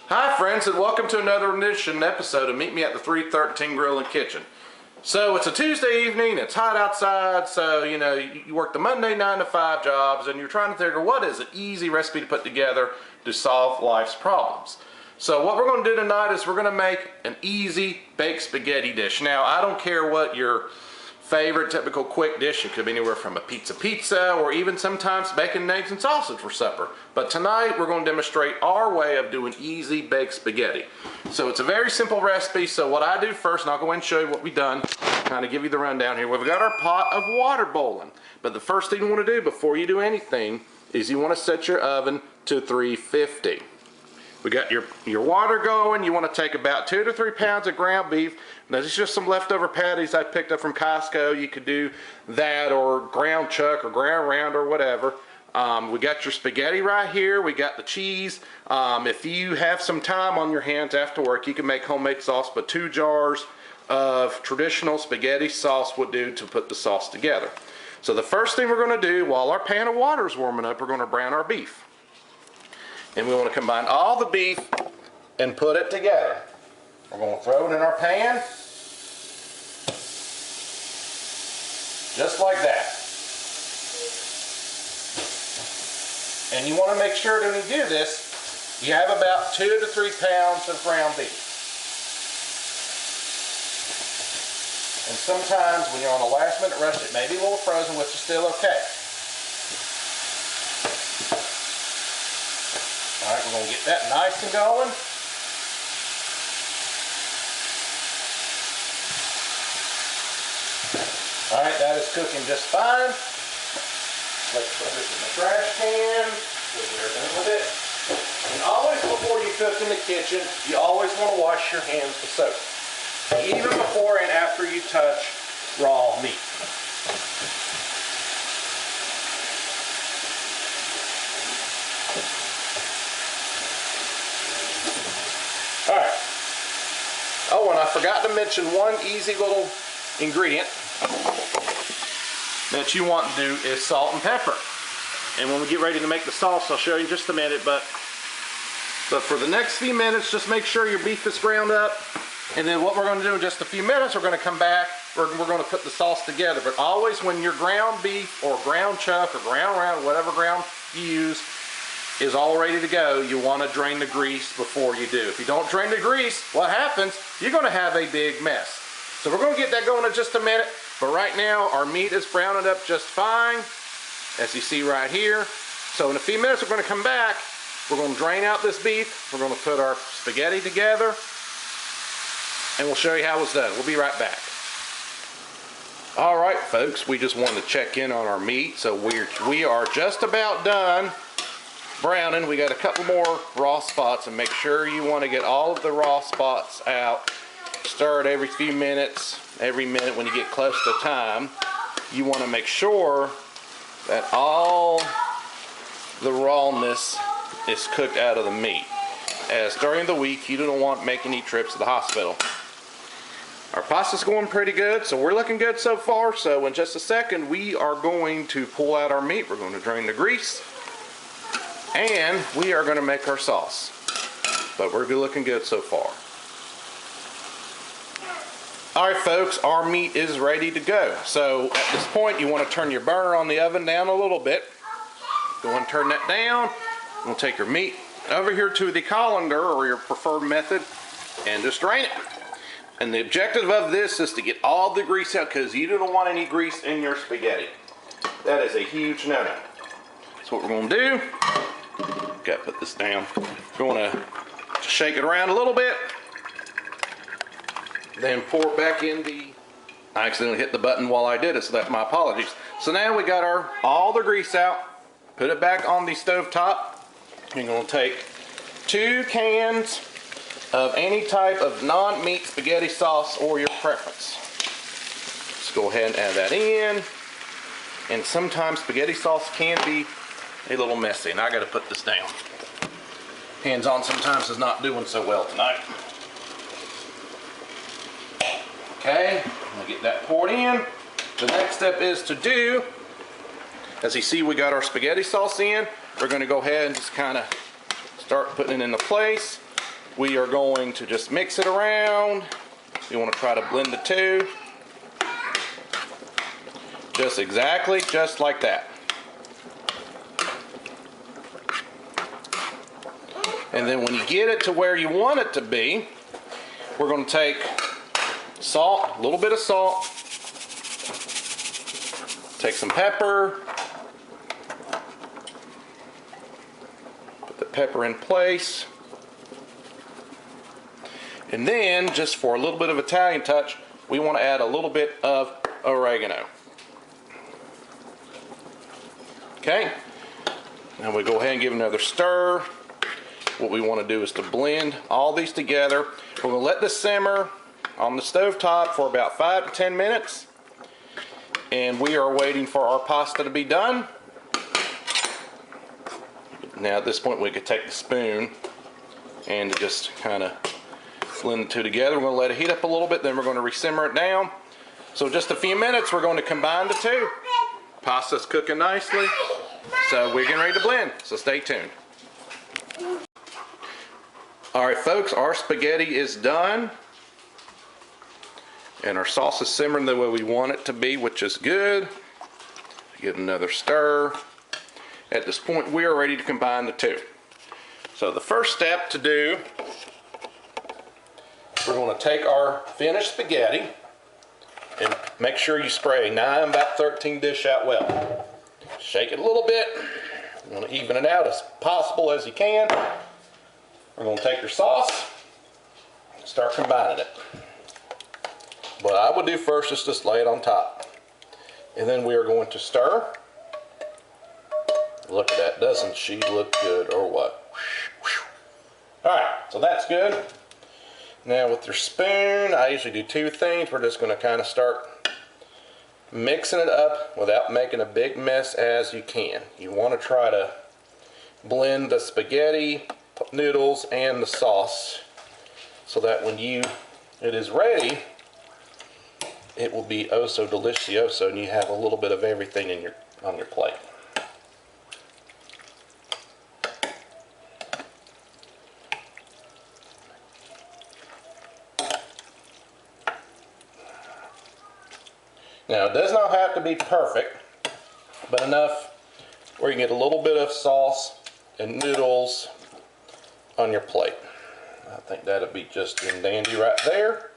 Hi friends, and welcome to another episode of Meet Me at the 313 Grill and Kitchen. So it's a Tuesday evening, it's hot outside, so you work the Monday 9 to 5 jobs and you're trying to figure what is an easy recipe to put together to solve life's problems. So what we're going to do tonight is we're going to make an easy baked spaghetti dish. Now I don't care what your favorite typical quick dish, it could be anywhere from a pizza or even sometimes bacon, eggs, and sausage for supper. But tonight we're going to demonstrate our way of doing easy baked spaghetti. So it's a very simple recipe. So what I do first, and I'll go ahead and show you what we've done, kind of give you the rundown here. We've got our pot of water boiling. But the first thing you want to do before you do anything is you want to set your oven to 350. We got your water going. You want to take about 2 to 3 pounds of ground beef. Now this is just some leftover patties I picked up from Costco. You could do that or ground chuck or ground round or whatever. We got your spaghetti right here. We got the cheese. If you have some time on your hands after work, you can make homemade sauce, but 2 jars of traditional spaghetti sauce would do to put the sauce together. So the first thing we're going to do while our pan of water is warming up, we're going to brown our beef. And we want to combine all the beef and put it together. We're going to throw it in our pan, just like that. And you want to make sure that when you do this, you have about 2 to 3 pounds of ground beef. And sometimes when you're on a last minute rush, it may be a little frozen, which is still okay. Alright, we're going to get that nice and going. Alright, that is cooking just fine. Let's put this in the trash can. We'll do everything with it. And always before you cook in the kitchen, you always want to wash your hands with soap. Even before and after you touch raw meat. Alright. Oh, and I forgot to mention one easy little ingredient that you want to do is salt and pepper. And when we get ready to make the sauce, I'll show you in just a minute, but for the next few minutes, just make sure your beef is ground up. And then what we're going to do in just a few minutes, we're going to come back, we're going to put the sauce together. But always when your ground beef or ground chuck or ground round, whatever ground you use, is all ready to go, you want to drain the grease before you do. If you don't drain the grease, what happens? You're going to have a big mess. So we're going to get that going in just a minute. But right now, our meat is browning up just fine, as you see right here. So in a few minutes, we're going to come back. We're going to drain out this beef. We're going to put our spaghetti together. And we'll show you how it's done. We'll be right back. All right, folks, we just wanted to check in on our meat. So we are just about done browning. We got a couple more raw spots, and make sure you want to get all of the raw spots out. Stir it every few minutes. Every minute when you get close to time, you want to make sure that all the rawness is cooked out of the meat, as during the week you don't want to make any trips to the hospital. Our pasta's going pretty good, so we're looking good so far. So in just a second, we are going to pull out our meat. We're going to drain the grease, and we are going to make our sauce. But we're looking good so far. Alright folks, our meat is ready to go. So at this point, you want to turn your burner on the oven down a little bit. Go and turn that down. We'll take your meat over here to the colander or your preferred method and just drain it. And the objective of this is to get all the grease out, because you don't want any grease in your spaghetti. That is a huge no-no. So what we're going to do, got to put this down. We're going to shake it around a little bit. Then pour it back in the... I accidentally hit the button while I did it, so that's my apologies. So now we got all the grease out. Put it back on the stove top. You're going to take 2 cans of any type of non-meat spaghetti sauce or your preference. Let's go ahead and add that in. And sometimes spaghetti sauce can be a little messy, and I got to put this down. Hands-on sometimes is not doing so well tonight. Okay, I'm gonna get that poured in. The next step is to do, as you see, we got our spaghetti sauce in. We're gonna go ahead and just kind of start putting it into place. we are going to just mix it around. You want to try to blend the two. Just exactly, just like that. And then when you get it to where you want it to be, we're going to take salt, a little bit of salt, take some pepper, put the pepper in place, and then just for a little bit of Italian touch, we want to add a little bit of oregano. Okay, now we go ahead and give another stir. What we want to do is to blend all these together. We're going to let this simmer on the stove top for about 5 to 10 minutes. And we are waiting for our pasta to be done. Now at this point we could take the spoon and just kind of blend the two together. We're going to let it heat up a little bit, then we're going to resimmer it down. So just a few minutes we're going to combine the two. Pasta's cooking nicely, so we're getting ready to blend, so stay tuned. Alright folks, our spaghetti is done. And our sauce is simmering the way we want it to be, which is good. Give another stir. At this point, we are ready to combine the two. So the first step to do, we're going to take our finished spaghetti and make sure you spray 9x13 dish out well. Shake it a little bit. You want to even it out as possible as you can. We're going to take your sauce and start combining it. What I would do first is just lay it on top. And then we are going to stir. Look at that, doesn't she look good or what? Alright, so that's good. Now with your spoon, I usually do two things. We're just going to kind of start mixing it up without making a big mess as you can. You want to try to blend the spaghetti, noodles, and the sauce so that when it is ready, it will be oh so delicioso, and you have a little bit of everything on your plate. Now it does not have to be perfect, but enough where you can get a little bit of sauce and noodles on your plate. I think that'll be just in dandy right there.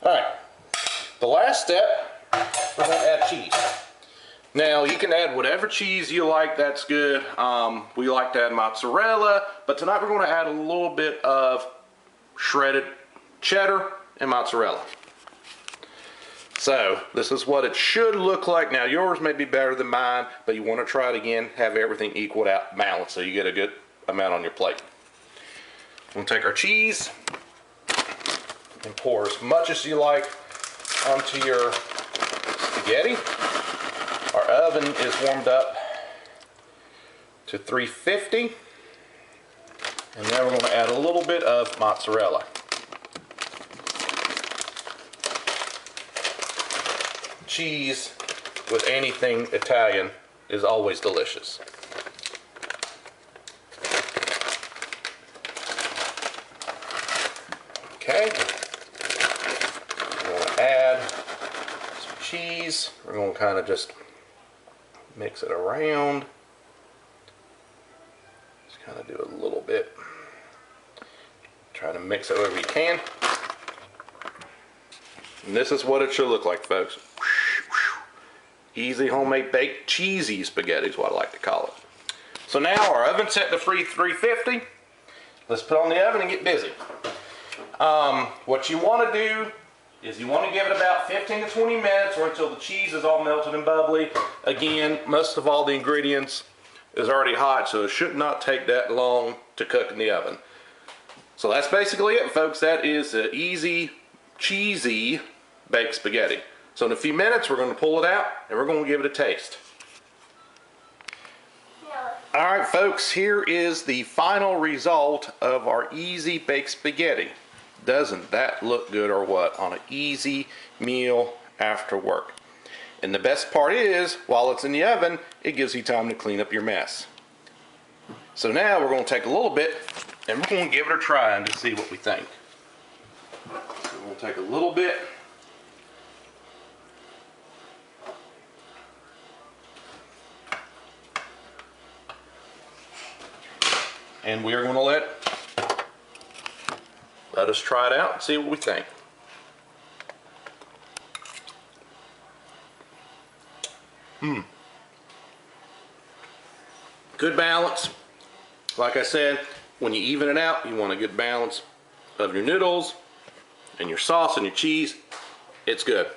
Alright, the last step, we're going to add cheese. Now you can add whatever cheese you like, that's good. We like to add mozzarella, but tonight we're going to add a little bit of shredded cheddar and mozzarella. So this is what it should look like. Now yours may be better than mine, but you want to try it again, have everything equaled out, balanced, so you get a good amount on your plate. We'll take our cheese and pour as much as you like onto your spaghetti. Our oven is warmed up to 350. And now we're going to add a little bit of mozzarella. Cheese with anything Italian is always delicious. Okay. We're going to add some cheese. We're going to kind of just mix it around. Just kind of do a little bit. Try to mix it wherever you can. And this is what it should look like, folks. Easy homemade baked cheesy spaghetti is what I like to call it. So now our oven's set to 350. Let's put on the oven and get busy. What you want to do is you want to give it about 15 to 20 minutes or until the cheese is all melted and bubbly. Again, most of all the ingredients is already hot, so it should not take that long to cook in the oven. So that's basically it, folks. That is an easy, cheesy baked spaghetti. So in a few minutes, we're going to pull it out and we're going to give it a taste. Alright folks, here is the final result of our easy baked spaghetti. Doesn't that look good or what on an easy meal after work? And the best part is, while it's in the oven, it gives you time to clean up your mess. So now we're going to take a little bit and we're going to give it a try and just see what we think. So we'll take a little bit. And we are going to let us try it out and see what we think. Good balance. Like I said, when you even it out, you want a good balance of your noodles and your sauce and your cheese. It's good.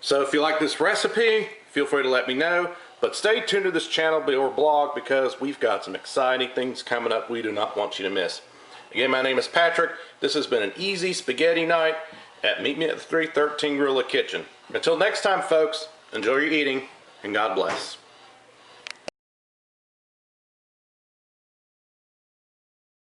So if you like this recipe, feel free to let me know. But stay tuned to this channel or blog because we've got some exciting things coming up we do not want you to miss. Again, my name is Patrick. This has been an easy spaghetti night at Meet Me at the 313 Gorilla Kitchen. Until next time, folks, enjoy your eating and God bless.